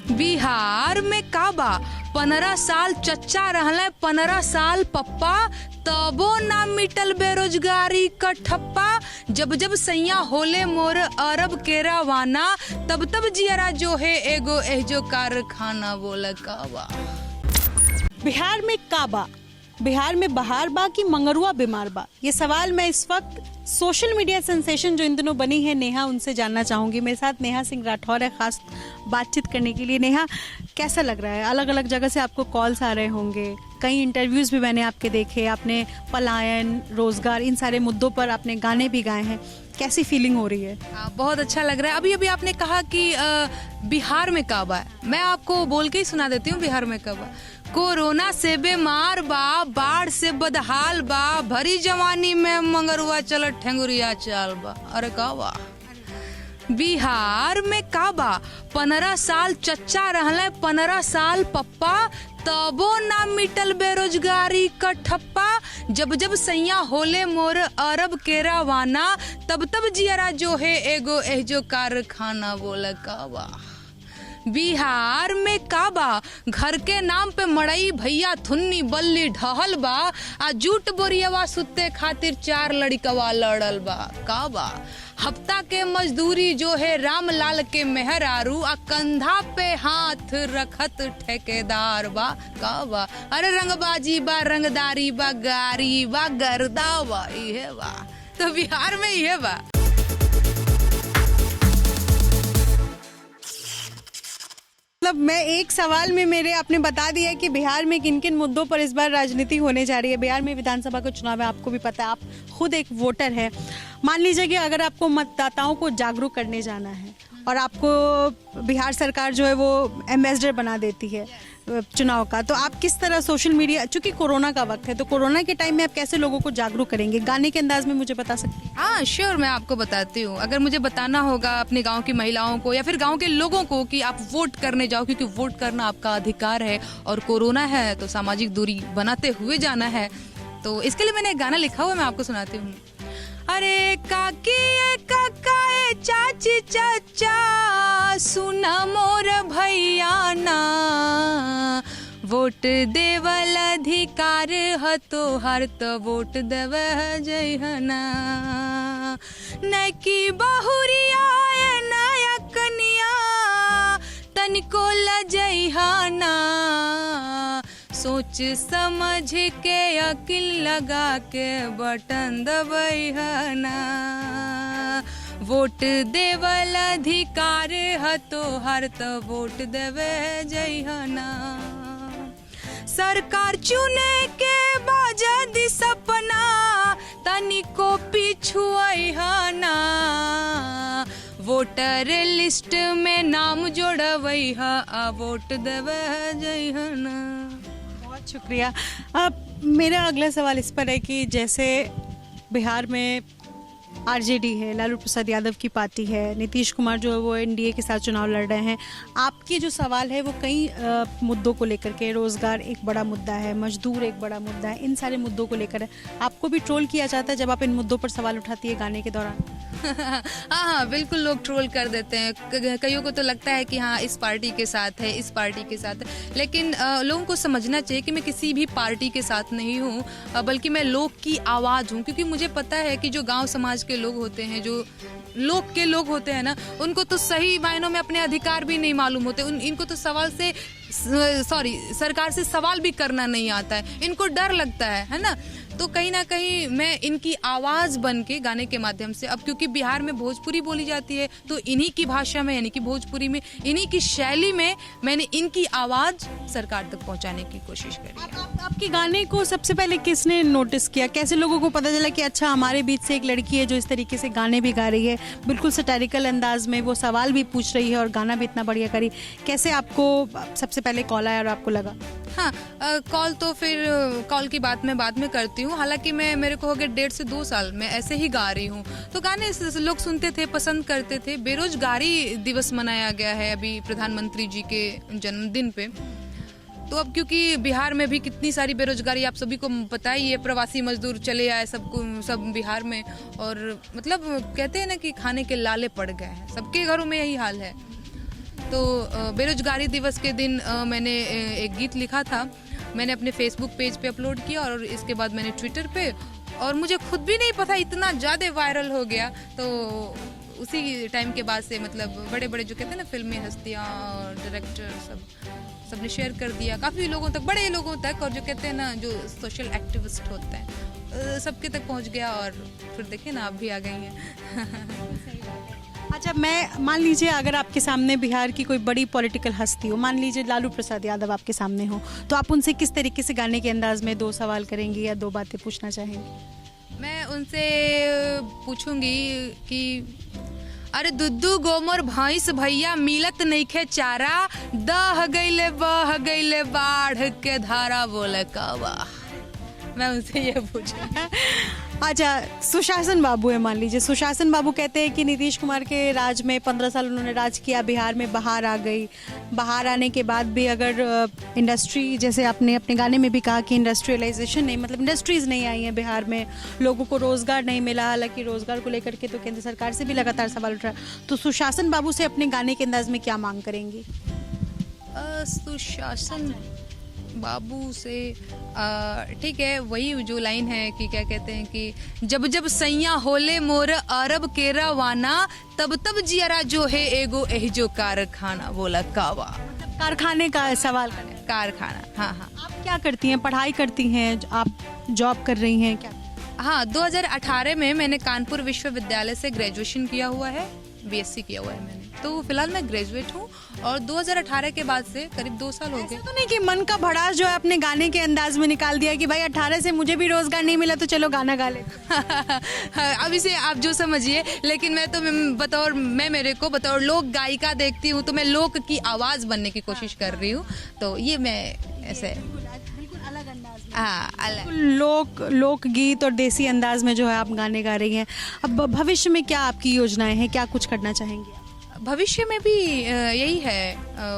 बिहार में काबा 15 साल चच्चा रहले 15 साल पप्पा, तबो ना मिटल बेरोजगारी का ठप्पा। जब जब सैया होले मोर अरब के रवाना, तब तब जियरा जो है एगो एहजो कारखाना बोला काबा। बिहार में काबा, बिहार में बहार बा कि मंगरुआ बीमार बा, ये सवाल मैं इस वक्त सोशल मीडिया सेंसेशन जो इन दिनों बनी है नेहा, उनसे जानना चाहूंगी। मेरे साथ नेहा सिंह राठौर है खास बातचीत करने के लिए। नेहा, कैसा लग रहा है? अलग अलग जगह से आपको कॉल्स आ रहे होंगे, कई इंटरव्यूज भी मैंने आपके देखे, आपने पलायन, रोजगार, इन सारे मुद्दों पर आपने गाने भी गाए हैं। कैसी फीलिंग हो रही है? बहुत अच्छा लग रहा है। अभी अभी आपने कहा कि बिहार में काबा है, मैं आपको बोल के ही सुना देती हूँ बिहार में काबा। कोरोना से बीमार बा, बाढ़ से बदहाल बा, भरी जवानी में मंगरुआ चलत ठेंगुरिया चाल बा। अरे काबा बिहार में काबा 15 साल चच्चा रहले 15 साल पप्पा, तबो ना मिटल बेरोजगारी का ठप्पा। जब जब सैया होले मोर अरब के रवाना, तब तब जियरा जो है एगो एहजो कारखाना बोला काबा। बिहार में काबा घर के नाम पे मड़ई भैया थुन्नी बल्ली ढहल बा, आ जूट बोरियवा सुते खातिर 4 लड़कवा लड़ल बा काबा। हफ्ता के मजदूरी जो है रामलाल के मेहरारू, आ कंधा पे हाथ रखत ठेकेदार बा काबा। अरे रंगबाजी बा, रंगदारी बा, गारी बा, गर्दा बा, इहे बा। तो बिहार में इहे बा। मतलब मैं एक सवाल में मेरे आपने बता दिया कि बिहार में किन किन मुद्दों पर इस बार राजनीति होने जा रही है। बिहार में विधानसभा का चुनाव है, आपको भी पता है, आप खुद एक वोटर हैं। मान लीजिए कि अगर आपको मतदाताओं को जागरूक करने जाना है और आपको बिहार सरकार जो है वो एम्बेसडर बना देती है चुनाव का, तो आप किस तरह सोशल मीडिया, चूंकि कोरोना का वक्त है तो कोरोना के टाइम में आप कैसे लोगों को जागरूक करेंगे? गाने के अंदाज में मुझे बता सकते हैं? हाँ श्योर, मैं आपको बताती हूँ। अगर मुझे बताना होगा अपने गांव की महिलाओं को या फिर गांव के लोगों को कि आप वोट करने जाओ, क्योंकि वोट करना आपका अधिकार है और कोरोना है तो सामाजिक दूरी बनाते हुए जाना है, तो इसके लिए मैंने एक गाना लिखा हुआ है, मैं आपको सुनाती हूँ। अरे काकी काका चाची चाचा सुना मोर भैया ना, वोट देवल अधिकार ह तोहार, तो वोट देव जइहना। नकी बहुरिया नया कनिया तनिको लजइहना, सोच समझ के अकिल लगा के बटन दबइहना। वोट देवल अधिकार ह तोहार, तो वोट देवे जइहना। सरकार चुने के बाजद सपना तनिको पिछुअइहना, वोटर लिस्ट में नाम जोड़वइहा, आ वोट देवे जइहना। बहुत शुक्रिया। अब मेरा अगला सवाल इस पर है कि जैसे बिहार में आरजेडी है, लालू प्रसाद यादव की पार्टी है, नीतीश कुमार जो है वो एनडीए के साथ चुनाव लड़ रहे हैं, आपकी जो सवाल है वो कई मुद्दों को लेकर के, रोजगार एक बड़ा मुद्दा है, मजदूर एक बड़ा मुद्दा है, इन सारे मुद्दों को लेकर है। आपको भी ट्रोल किया जाता है जब आप इन मुद्दों पर सवाल उठाती है गाने के दौरान? हाँ बिल्कुल, लोग ट्रोल कर देते हैं। कईयों को तो लगता है कि हाँ इस पार्टी के साथ है, इस पार्टी के साथ है, लेकिन लोगों को समझना चाहिए कि मैं किसी भी पार्टी के साथ नहीं हूँ, बल्कि मैं लोग की आवाज़ हूँ। क्योंकि मुझे पता है कि जो गांव समाज के लोग होते हैं, जो लोग के लोग होते हैं ना, उनको तो सही मायनों में अपने अधिकार भी नहीं मालूम होते। इनको तो सरकार से सवाल भी करना नहीं आता है, इनको डर लगता है ना। तो कहीं ना कहीं मैं इनकी आवाज़ बन के गाने के माध्यम से, अब क्योंकि बिहार में भोजपुरी बोली जाती है तो इन्हीं की भाषा में, यानी कि भोजपुरी में, इन्हीं की शैली में मैंने इनकी आवाज़ सरकार तक पहुंचाने की कोशिश करी है। आपके गाने को सबसे पहले किसने नोटिस किया? कैसे लोगों को पता चला कि अच्छा हमारे बीच से एक लड़की है जो इस तरीके से गाने भी गा रही है, बिल्कुल सटैरिकल अंदाज में वो सवाल भी पूछ रही है और गाना भी इतना बढ़िया करी? कैसे आपको सबसे पहले कॉल आया और आपको लगा? हाँ, कॉल तो फिर कॉल की बात मैं बाद में करती हूँ। हालांकि मेरे को हो गए 1.5 से 2 साल मैं ऐसे ही गा रही हूँ, तो गाने लोग सुनते थे, पसंद करते थे। बेरोजगारी दिवस मनाया गया है अभी प्रधानमंत्री जी के जन्मदिन पे, तो अब क्योंकि बिहार में भी कितनी सारी बेरोजगारी आप सभी को पता ही है, प्रवासी मजदूर चले आए सब बिहार में, और मतलब कहते हैं ना कि खाने के लाले पड़ गए हैं, सबके घरों में यही हाल है। तो बेरोजगारी दिवस के दिन मैंने एक गीत लिखा था, मैंने अपने फेसबुक पेज पे अपलोड किया और इसके बाद मैंने ट्विटर पे, और मुझे खुद भी नहीं पता इतना ज़्यादा वायरल हो गया। तो उसी टाइम के बाद से मतलब बड़े बड़े जो कहते हैं ना फिल्मी हस्तियाँ और डायरेक्टर सबने शेयर कर दिया काफ़ी लोगों तक, बड़े लोगों तक, और जो कहते हैं ना जो सोशल एक्टिविस्ट होते हैं सबके तक पहुंच गया। और फिर देखिए ना आप भी आ गई हैं। अच्छा, मैं मान लीजिए अगर आपके सामने बिहार की कोई बड़ी पॉलिटिकल हस्ती हो, मान लीजिए लालू प्रसाद यादव आपके सामने हो, तो आप उनसे किस तरीके से गाने के अंदाज में 2 सवाल करेंगी या 2 बातें पूछना चाहेंगी? मैं उनसे पूछूंगी कि अरे दुद्दू गोमर भैंस भैया मिलत नइखे चारा, दह गईले बह गईले बाढ़ के धारा बोले कवा। मैं उनसे ये पूछूंगी। अच्छा, सुशासन बाबू है, मान लीजिए सुशासन बाबू कहते हैं कि नीतीश कुमार के राज में 15 साल उन्होंने राज किया, बिहार में बाहर आ गई, बाहर आने के बाद भी अगर इंडस्ट्री, जैसे आपने अपने गाने में भी कहा कि इंडस्ट्रियलाइजेशन नहीं, मतलब इंडस्ट्रीज नहीं आई हैं बिहार में, लोगों को रोजगार नहीं मिला, हालांकि रोजगार को लेकर के तो केंद्र सरकार से भी लगातार सवाल उठ रहा है, तो सुशासन बाबू से अपने गाने के अंदाज में क्या मांग करेंगी? सुशासन बाबू से ठीक है, वही जो लाइन है कि क्या कहते हैं कि जब जब सैया होले मोर अरब के रवाना, तब तब जियरा जो है एगो एही जो कारखाना बोला कावा। मतलब कारखाने का सवाल करें। कारखाना, हाँ हाँ। आप क्या करती हैं? पढ़ाई करती हैं, आप जॉब कर रही हैं क्या? हाँ, 2018 में मैंने कानपुर विश्वविद्यालय से ग्रेजुएशन किया हुआ है, बीएससी किया हुआ है मैंने, तो फिलहाल मैं ग्रेजुएट हूँ और 2018 के बाद से करीब 2 साल हो गए। तो नहीं कि मन का भड़ास जो है अपने गाने के अंदाज में निकाल दिया कि भाई 18 से मुझे भी रोजगार नहीं मिला तो चलो गाना गा ले। अब इसे आप जो समझिए, लेकिन मैं मेरे को बतौर लोक गायिका देखती हूँ तो मैं लोक की आवाज बनने की कोशिश कर रही हूँ, तो ये मैं ऐसे अलग अंदाज में, हाँ अलग लोक गीत और देसी अंदाज में जो है आप गाने गा रही हैं। अब भविष्य में क्या आपकी योजनाएं हैं, क्या कुछ करना चाहेंगी? भविष्य में भी यही है,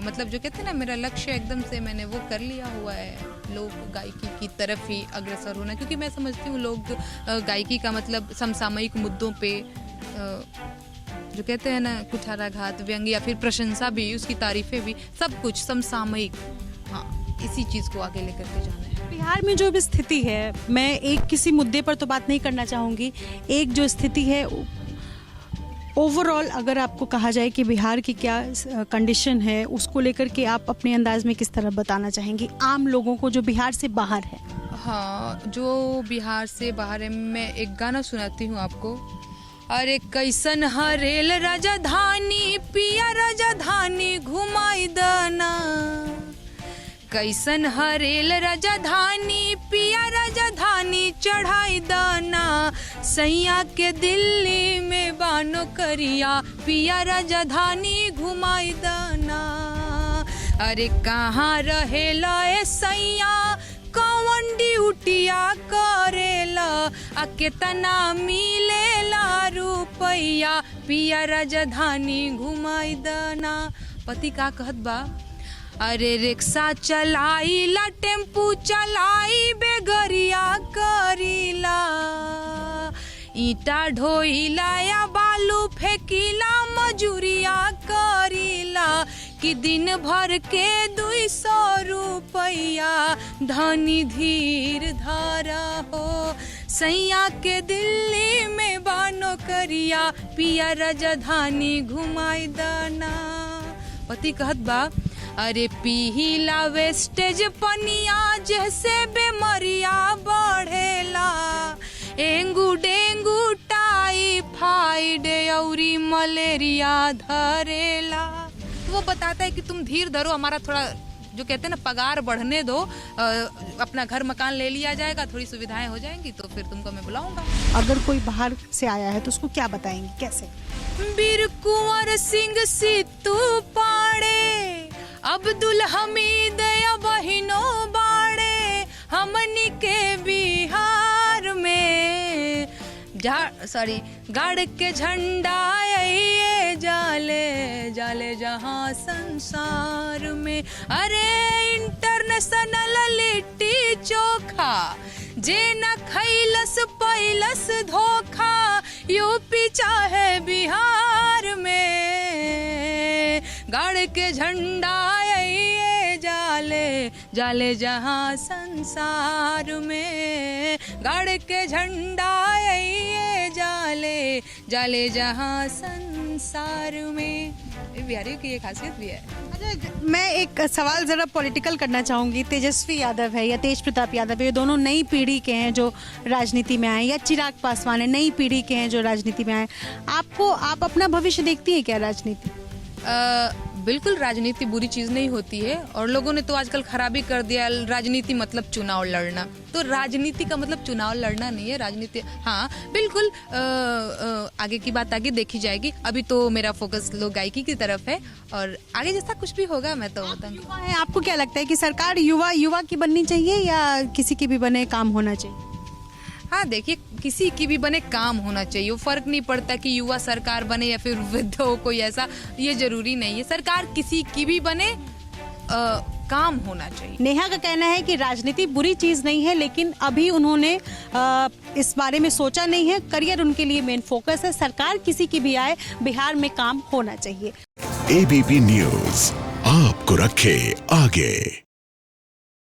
मतलब जो कहते हैं ना मेरा लक्ष्य एकदम से मैंने वो कर लिया हुआ है, लोक गायकी की तरफ ही अग्रसर होना, क्योंकि मैं समझती हूँ लोक गायकी का मतलब समसामयिक मुद्दों पे जो कहते हैं ना कुठाराघात, व्यंग्य या फिर प्रशंसा भी, उसकी तारीफें भी, सब कुछ समसामयिक, हाँ इसी चीज़ को आगे लेकर के जाना है। बिहार में जो भी स्थिति है, मैं एक किसी मुद्दे पर तो बात नहीं करना चाहूँगी, एक जो स्थिति है ओवरऑल अगर आपको कहा जाए कि बिहार की क्या कंडीशन है, उसको लेकर के आप अपने अंदाज में किस तरह बताना चाहेंगी आम लोगों को जो बिहार से बाहर है? हाँ, जो बिहार से बाहर है, मैं एक गाना सुनाती हूँ आपको। अरे कैसन हरेल राजधानी पिया राजधानी घुमाई दना, कैसन हरेल राजधानी पिया राजधानी चढ़ाई दाना, सैया के दिल्ली में बानो करिया पिया राजधानी घुमाई दाना। अरे कहाँ रहेला ए सैया कौन ड्यूटिया करेला, आ केतना मिलेला रुपैया पिया राजधानी घुमाई दाना। पति का कहत बा, अरे रिक्शा चलाईला टेम्पू चलाई बेगरिया करीला, ईटा ढोईला या बालू फेंकीला मजूरिया करीला, कि दिन भर के 200 रुपैया धनी धीर धारा हो, सैया के दिल्ली में बानो करिया पिया राजधानी घुमाई दाना। पति कहत बा, अरे पीला वेस्टेज पनिया जैसे बेमरिया बढ़ेला, एंगू डेंगू टाइफाइड औरी मलेरिया धरेला। तो वो बताता है कि तुम धीर धरो, हमारा थोड़ा जो कहते हैं ना पगार बढ़ने दो, अपना घर मकान ले लिया जाएगा, थोड़ी सुविधाएं हो जाएंगी तो फिर तुमको मैं बुलाऊंगा। अगर कोई बाहर से आया है तो उसको क्या बताएंगे, कैसे? बीर कुंवर सिंह सिद्धू पाड़े, अब्दुल हमीद या बहिनो बाड़े, हमनी के बिहार में गाड़ के झंडा ये जाले जाले जहां संसार में। अरे इंटरनेशनल लिट्टी चोखा जे न खैलस पैलस धोखा, यूपी चाहे बिहार में गाड़ के झंडा ये जाले जाले जहाँ संसार में, गाड़ के झंडा ये जाले जाले जहाँ संसार में। बिहारियों की ये खासियत भी है। अच्छा, मैं एक सवाल जरा पॉलिटिकल करना चाहूंगी। तेजस्वी यादव है या तेज प्रताप यादव है, ये दोनों नई पीढ़ी के हैं जो राजनीति में आए, या चिराग पासवान है नई पीढ़ी के हैं जो राजनीति में आए। आप अपना भविष्य देखती है क्या राजनीति? बिल्कुल, राजनीति बुरी चीज नहीं होती है और लोगों ने तो आजकल खराबी कर दिया, राजनीति मतलब चुनाव लड़ना। तो राजनीति का मतलब चुनाव लड़ना नहीं है। राजनीति, हाँ बिल्कुल, आगे की बात आगे देखी जाएगी। अभी तो मेरा फोकस लोक गायकी की तरफ है और आगे जैसा कुछ भी होगा मैं तो बताऊंगी। युवा है, आपको क्या लगता है कि सरकार युवा की बननी चाहिए या किसी की भी बने काम होना चाहिए? हाँ देखिए, किसी की भी बने काम होना चाहिए, वो फर्क नहीं पड़ता कि युवा सरकार बने या फिर वृद्ध हो, कोई ऐसा ये जरूरी नहीं है। सरकार किसी की भी बने, काम होना चाहिए। नेहा का कहना है कि राजनीति बुरी चीज नहीं है, लेकिन अभी उन्होंने इस बारे में सोचा नहीं है। करियर उनके लिए मेन फोकस है। सरकार किसी की भी आए, बिहार में काम होना चाहिए। ABP न्यूज आपको रखे आगे।